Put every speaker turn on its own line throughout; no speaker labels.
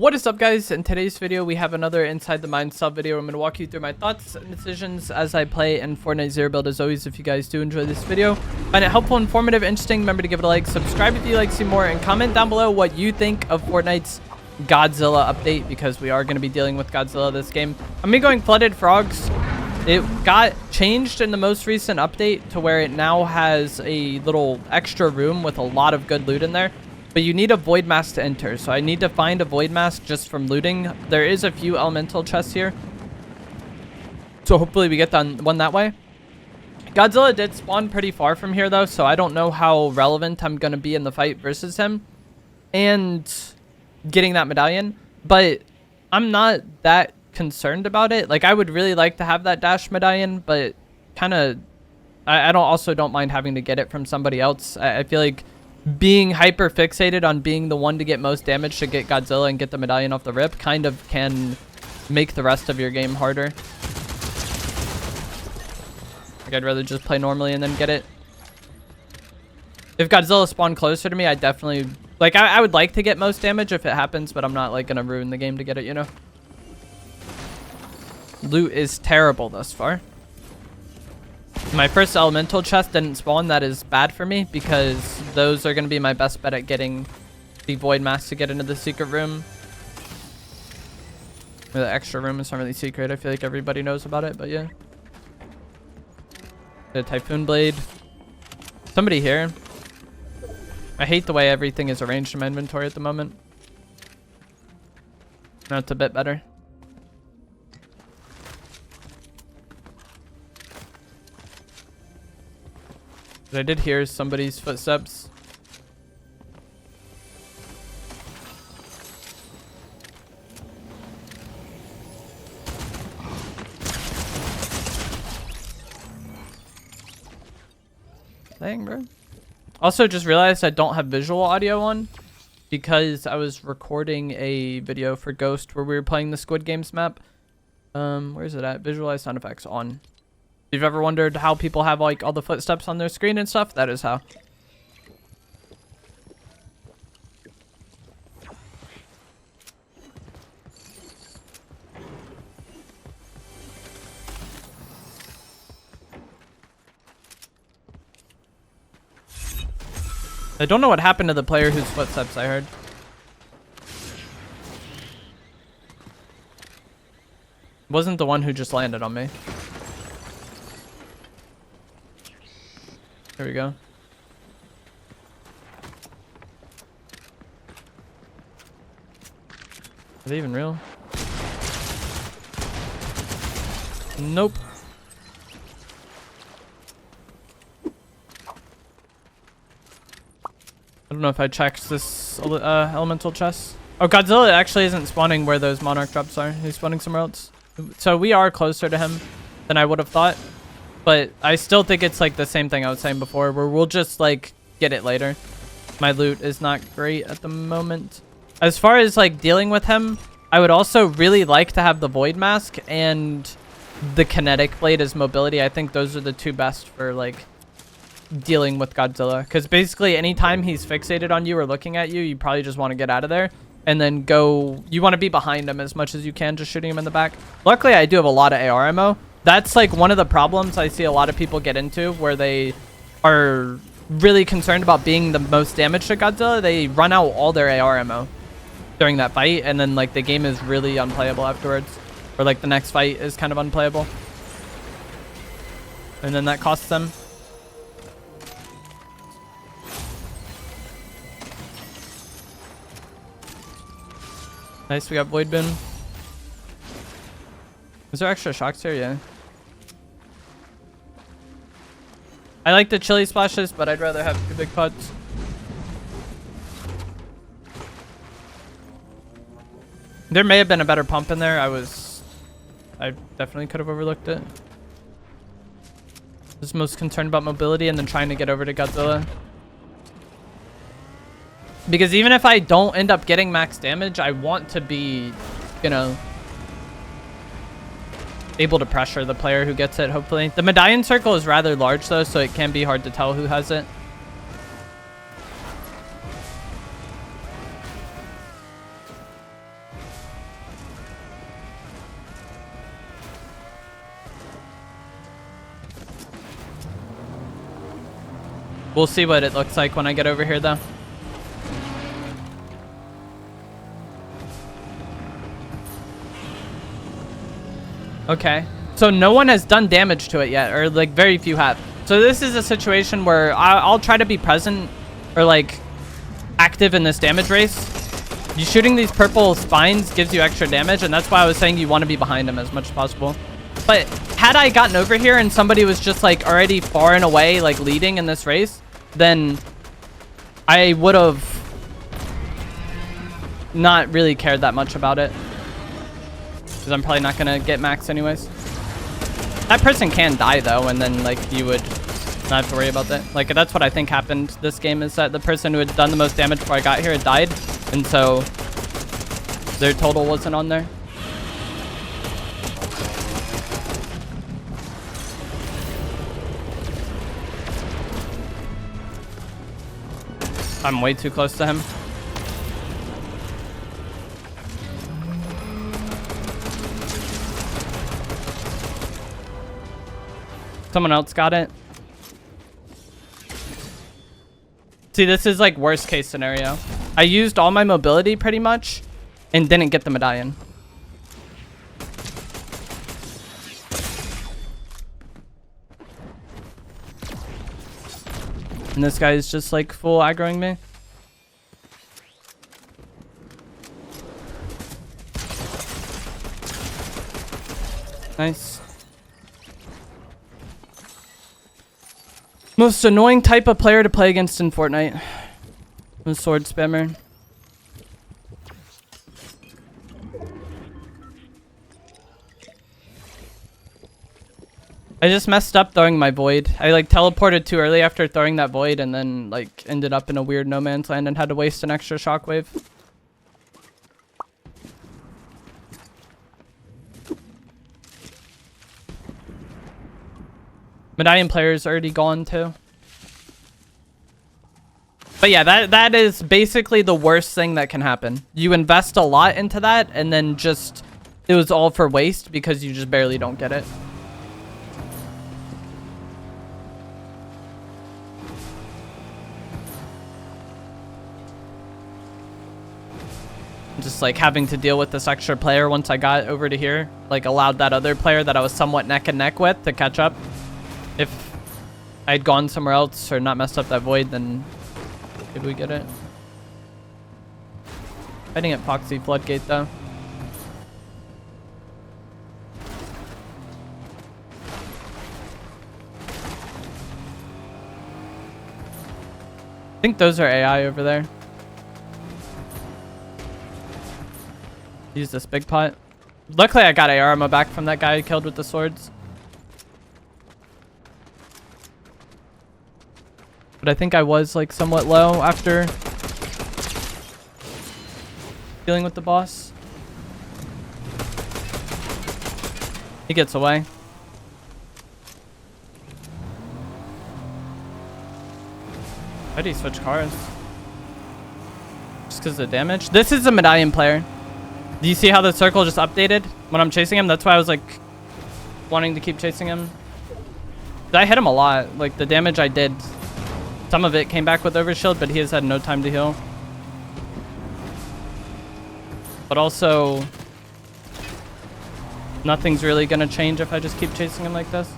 What is up, guys? In today's video we have another Inside the Mind sub video. I'm going to walk you through my thoughts and decisions as I play in Fortnite Zero Build. As always, if you guys do enjoy this video, find it helpful, informative, interesting, remember to give it a like, subscribe if you'd like to see more, and comment down below what you think of Fortnite's Godzilla update, because we are going to be dealing with Godzilla this game. I'm going Flooded Frogs. It got changed in the most recent update to where it now has a little extra room with a lot of good loot in there. But you need a void mask to enter, so I need to find a void mask just from looting. There is a few elemental chests here, so hopefully we get one that way. Godzilla did spawn pretty far from here though, so I don't know how relevant I'm going to be in the fight versus him and getting that medallion, but I'm not that concerned about it. Like, I would really like to have that dash medallion, but kind of I don't mind having to get it from somebody else. I feel like being hyper fixated on being the one to get most damage to get Godzilla and get the medallion off the rip kind of can make the rest of your game harder. Like, I'd rather just play normally and then get it. If Godzilla spawned closer to me, I definitely, like, I would like to get most damage if it happens, but I'm not like gonna ruin the game to get it, you know. Loot is terrible thus far. My first elemental chest didn't spawn. That is bad for me because those are going to be my best bet at getting the void mask to get into the secret room. Or the extra room is not really secret. I feel like everybody knows about it, but yeah. The typhoon blade. Somebody here. I hate the way everything is arranged in my inventory at the moment. Now it's a bit better. What I did hear is somebody's footsteps. Dang, bro. Also, just realized I don't have visual audio on because I was recording a video for Ghost where we were playing the Squid Games map. Where is it at? Visualize sound effects on. If you've ever wondered how people have like all the footsteps on their screen and stuff, that is how. I don't know what happened to the player whose footsteps I heard. Wasn't the one who just landed on me. There we go. Are they even real? Nope. I don't know if I checked this elemental chest. Oh, Godzilla actually isn't spawning where those monarch drops are. He's spawning somewhere else. So we are closer to him than I would have thought. But I still think it's like the same thing I was saying before, where we'll just like get it later. My loot is not great at the moment. As far as like dealing with him, I would also really like to have the void mask and the kinetic blade as mobility. I think those are the two best for like dealing with Godzilla, because basically anytime he's fixated on you or looking at you, you probably just want to get out of there and then go. You want to be behind him as much as you can, just shooting him in the back. Luckily, I do have a lot of AR ammo. That's like one of the problems I see a lot of people get into, where they are really concerned about being the most damage to Godzilla. They run out all their AR ammo during that fight, and then like the game is really unplayable afterwards, or like the next fight is kind of unplayable, and then that costs them. Nice, we got Void Bin. Is there extra shocks here? Yeah. I like the chili splashes, but I'd rather have 2 big pots. There may have been a better pump in there. I definitely could have overlooked it. I was most concerned about mobility and then trying to get over to Godzilla. Because even if I don't end up getting max damage, I want to be, you know, able to pressure the player who gets it, hopefully. The medallion circle is rather large though, so it can be hard to tell who has it. We'll see what it looks like when I get over here, though. Okay. So no one has done damage to it yet, or like very few have. So this is a situation where I'll try to be present or like active in this damage race. You shooting these purple spines gives you extra damage, and that's why I was saying you want to be behind him as much as possible. But had I gotten over here and somebody was just like already far and away like leading in this race, then I would have not really cared that much about it, because I'm probably not gonna get max anyways. That person can die though, and then like you would not have to worry about that. Like that's what I think happened this game, is that the person who had done the most damage before I got here had died, and so their total wasn't on there. I'm way too close to him. Someone else got it. See, this is like worst case scenario. I used all my mobility pretty much and didn't get the medallion. And this guy is just like full aggroing me. Nice. Most annoying type of player to play against in Fortnite. The sword spammer. I just messed up throwing my void. I like teleported too early after throwing that void, and then like ended up in a weird no man's land and had to waste an extra shockwave. Medallion player is already gone too. But yeah, that is basically the worst thing that can happen. You invest a lot into that, and then just it was all for waste because you just barely don't get it. Just like having to deal with this extra player once I got over to here, like allowed that other player that I was somewhat neck and neck with to catch up. If I'd gone somewhere else or not messed up that void, then maybe we get it. Fighting at Foxy Floodgate though. I think those are AI over there. Use this big pot. Luckily I got AR ammo back from that guy I killed with the swords. But I think I was like somewhat low after dealing with the boss. He gets away. Why did he switch cars? Just because of the damage? This is a medallion player. Do you see how the circle just updated when I'm chasing him? That's why I was like wanting to keep chasing him. I hit him a lot. Like the damage I did, some of it came back with overshield, but he has had no time to heal. But also, nothing's really gonna change if I just keep chasing him like this.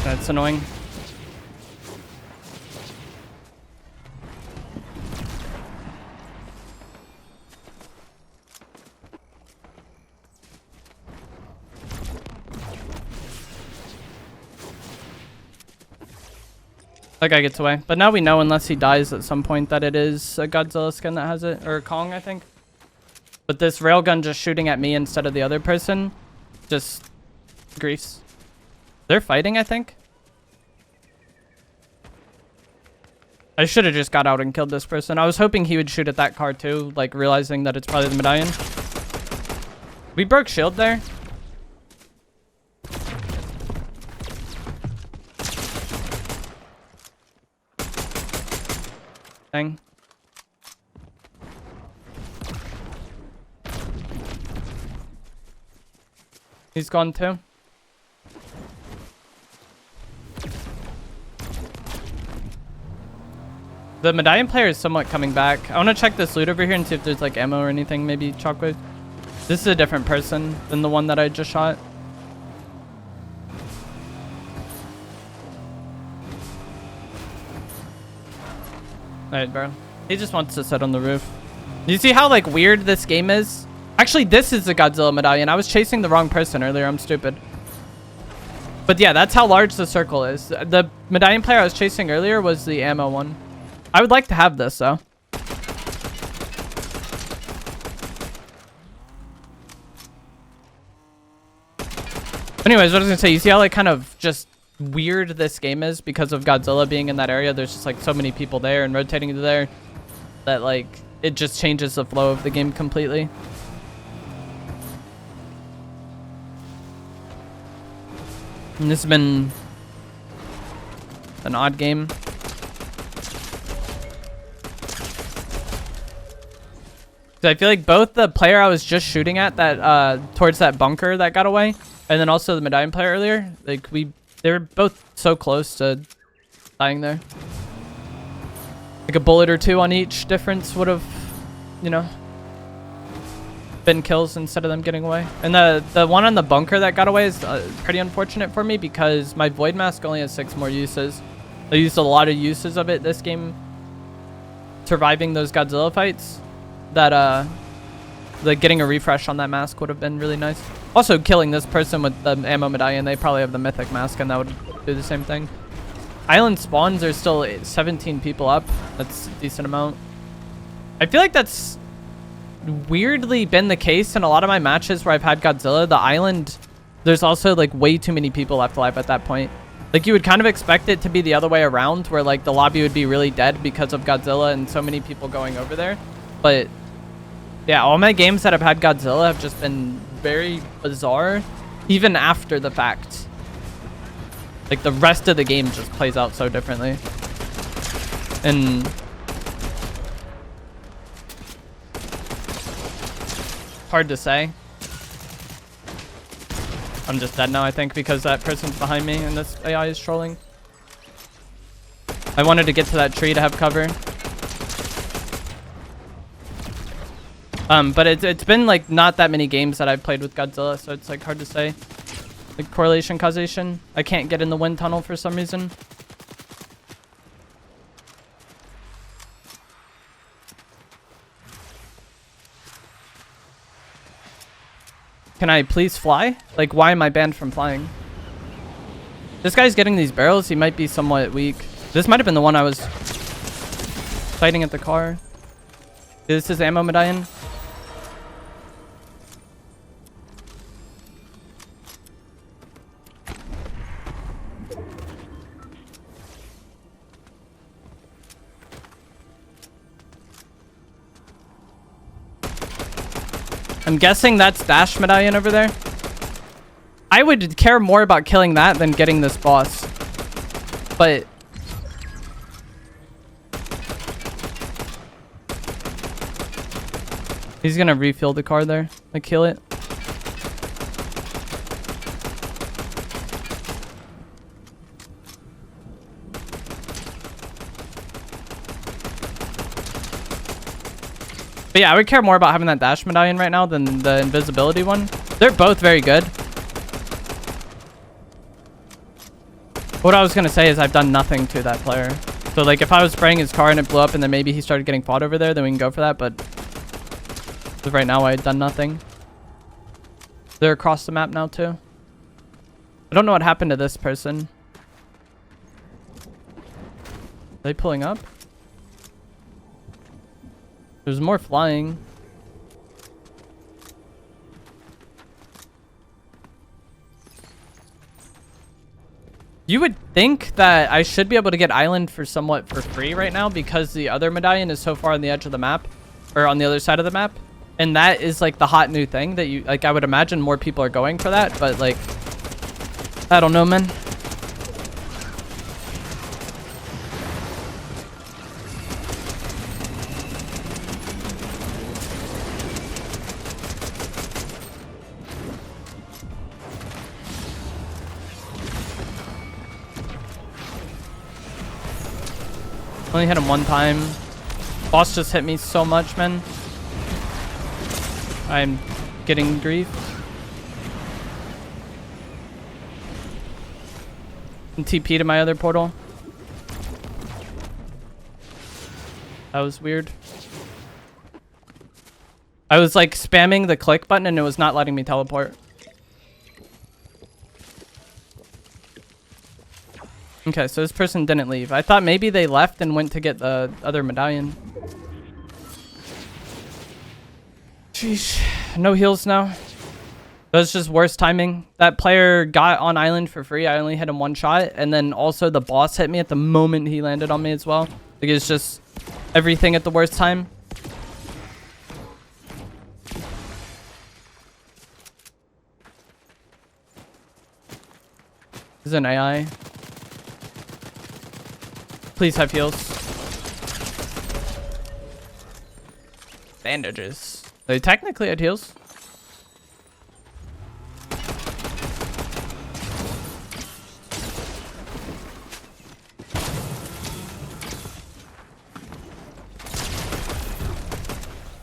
That's annoying. That guy gets away. But now we know, unless he dies at some point, that it is a Godzilla skin that has it. Or Kong, I think. But this railgun just shooting at me instead of the other person just griefs. They're fighting, I think. I should have just got out and killed this person. I was hoping he would shoot at that car too, like realizing that it's probably the medallion. We broke shield there. Dang. He's gone too. The medallion player is somewhat coming back. I want to check this loot over here and see if there's like ammo or anything. Maybe chocolate. This is a different person than the one that I just shot. Alright, bro. He just wants to sit on the roof. You see how like weird this game is? Actually, this is the Godzilla medallion. I was chasing the wrong person earlier. I'm stupid. But yeah, that's how large the circle is. The medallion player I was chasing earlier was the ammo one. I would like to have this though. Anyways, what I was gonna say, you see how like kind of just weird this game is because of Godzilla being in that area? There's just like so many people there and rotating to there that like it just changes the flow of the game completely. And this has been an odd game. I feel like both the player I was just shooting at that towards that bunker that got away, and then also the medallion player earlier, like they were both so close to dying there. Like a bullet or two on each difference would have, you know, been kills instead of them getting away. And the one on the bunker that got away is pretty unfortunate for me because my void mask only has 6 more uses. I used a lot of uses of it this game surviving those Godzilla fights. That like getting a refresh on that mask would have been really nice. Also killing this person with the ammo medallion, they probably have the mythic mask and that would do the same thing. Island spawns are still 17 people up. That's a decent amount. I feel like that's weirdly been the case in a lot of my matches where I've had Godzilla. The island, there's also like way too many people left alive at that point. Like you would kind of expect it to be the other way around where like the lobby would be really dead because of Godzilla and so many people going over there. But yeah, all my games that have had Godzilla have just been very bizarre, even after the fact. Like the rest of the game just plays out so differently. And hard to say. I'm just dead now, I think, because that person's behind me and this AI is trolling. I wanted to get to that tree to have cover. But it's been like not that many games that I've played with Godzilla, so it's like hard to say. Like correlation, causation. I can't get in the wind tunnel for some reason. Can I please fly? Like, why am I banned from flying? This guy's getting these barrels. He might be somewhat weak. This might have been the one I was fighting at the car. This is ammo medallion. I'm guessing that's dash medallion over there. I would care more about killing that than getting this boss. But he's gonna refuel the car there. Like kill it. But yeah, I would care more about having that dash medallion right now than the invisibility one. They're both very good. What I was going to say is I've done nothing to that player. So like if I was spraying his car and it blew up and then maybe he started getting fought over there, then we can go for that. But right now I had done nothing. They're across the map now too. I don't know what happened to this person. Are they pulling up? There's more flying. You would think that I should be able to get island for somewhat for free right now because the other medallion is so far on the edge of the map or on the other side of the map. And that is like the hot new thing that you like. I would imagine more people are going for that, but like, I don't know, man. Only hit him one time. Boss just hit me so much, man. I'm getting grief. And TP to my other portal. That was weird. I was like spamming the click button and it was not letting me teleport. Okay, so this person didn't leave. I thought maybe they left and went to get the other medallion. Sheesh. No heals now. That was just worse timing. That player got on island for free. I only hit him one shot. And then also the boss hit me at the moment he landed on me as well. Like it's just everything at the worst time. This is an AI. Please have heals. Bandages. They technically had heals.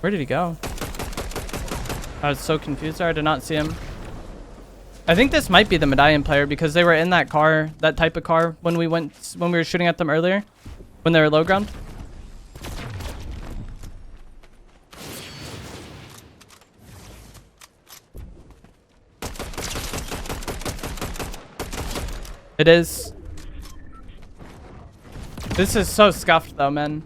Where did he go? I was so confused there. I did not see him. I think this might be the medallion player because they were in that car, that type of car when we were shooting at them earlier, when they were low ground. It is. This is so scuffed though, man.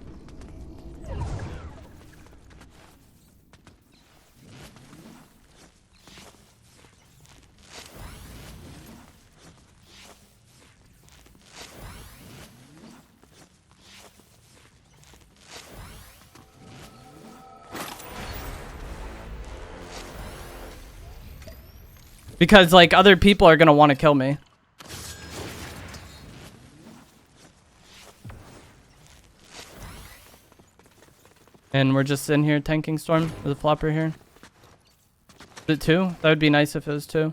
Because, like, other people are going to want to kill me. And we're just in here tanking Storm with a flopper here. Is it 2? That would be nice if it was 2.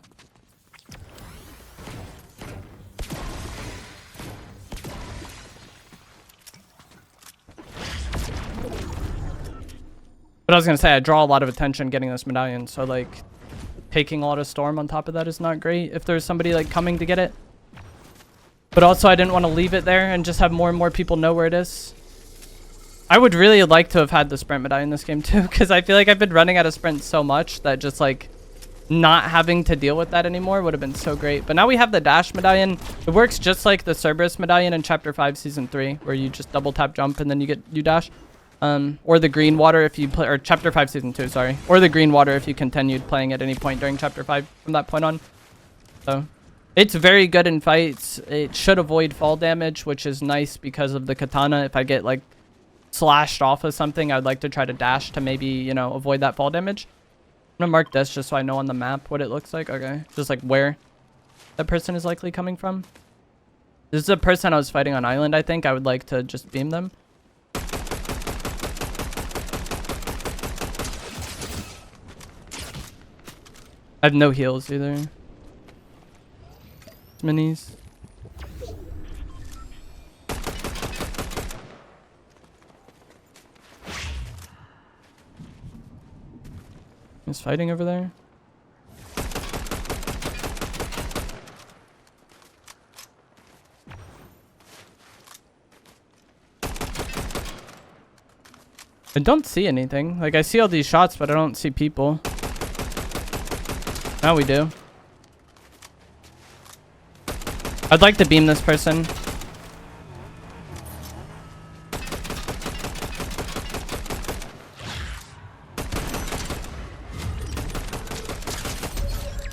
But I was going to say, I draw a lot of attention getting this medallion, so, like, taking a lot of Storm on top of that is not great if there's somebody, like, coming to get it. But also, I didn't want to leave it there and just have more and more people know where it is. I would really like to have had the sprint medallion in this game, too, because I feel like I've been running out of sprint so much that just, like, not having to deal with that anymore would have been so great. But now we have the dash medallion. It works just like the Cerberus medallion in Chapter 5, Season 3, where you just double tap jump and then you dash. Or the green water if you play, or Chapter 5 Season 2, sorry. Or the green water if you continued playing at any point during Chapter 5 from that point on. So, it's very good in fights. It should avoid fall damage, which is nice because of the katana. If I get, like, slashed off of something, I'd like to try to dash to maybe, you know, avoid that fall damage. I'm gonna mark this just so I know on the map what it looks like. Okay, just, like, where that person is likely coming from. This is a person I was fighting on island, I think. I would like to just beam them. I have no heals either. Minis. He's fighting over there. I don't see anything. Like, I see all these shots, but I don't see people. Now we do. I'd like to beam this person.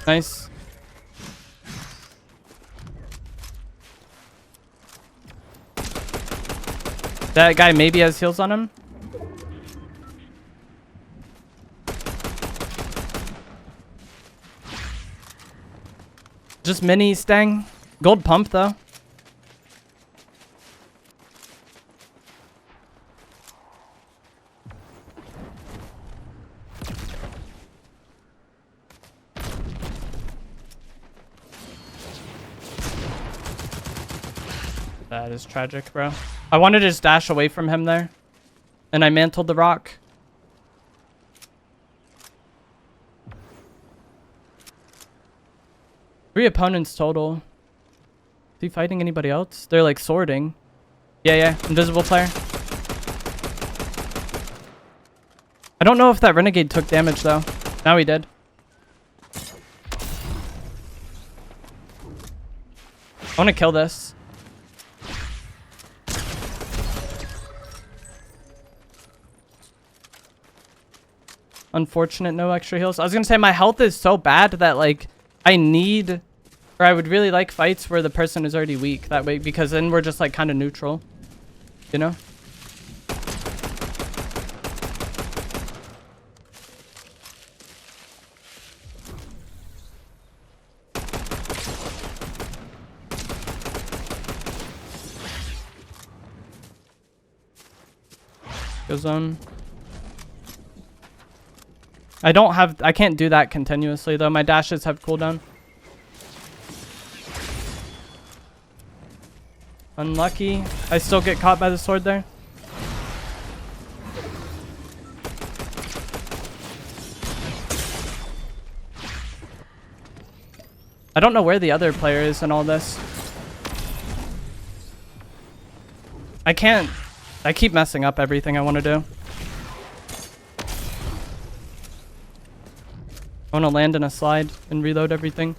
Nice. That guy maybe has heals on him. Just mini Stang. Gold pump though. That is tragic, bro. I wanted to just dash away from him there. And I mantled the rock. 3 opponents total. Is he fighting anybody else? They're like sorting. Yeah. Invisible player. I don't know if that renegade took damage though. Now he did. I want to kill this. Unfortunate, no extra heals. I was gonna say my health is so bad that like I need, or I would really like fights where the person is already weak that way, because then we're just like kind of neutral, you know? Go zone. I can't do that continuously though. My dashes have cooldown. Unlucky. I still get caught by the sword there. I don't know where the other player is in all this. I keep messing up everything I want to do. I want to land in a slide and reload everything.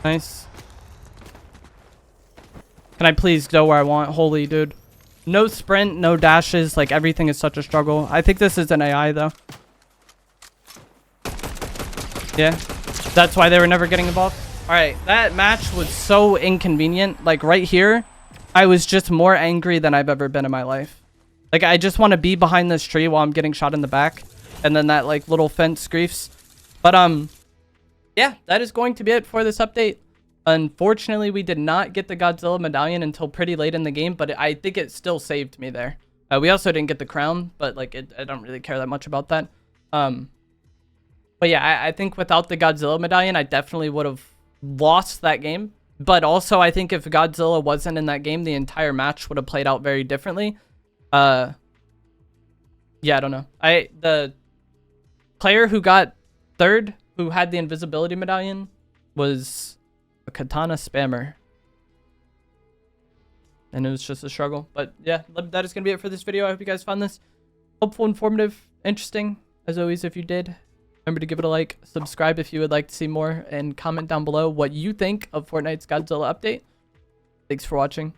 Nice. Can I please go where I want? Holy dude. No sprint, no dashes. Like everything is such a struggle. I think this is an AI though. Yeah. That's why they were never getting involved. Alright, that match was so inconvenient. Like right here, I was just more angry than I've ever been in my life. Like I just want to be behind this tree while I'm getting shot in the back. And then that like little fence griefs. But yeah, that is going to be it for this update. Unfortunately, we did not get the Godzilla medallion until pretty late in the game, but I think it still saved me there. We also didn't get the crown, but like I don't really care that much about that. But yeah, I think without the Godzilla medallion, I definitely would have lost that game. But also, I think if Godzilla wasn't in that game, the entire match would have played out very differently. Yeah, I don't know. The player who got third, who had the invisibility medallion, was a katana spammer. And it was just a struggle. But yeah, that is going to be it for this video. I hope you guys found this helpful, informative, interesting. As always, if you did, remember to give it a like, subscribe if you would like to see more, and comment down below what you think of Fortnite's Godzilla update. Thanks for watching.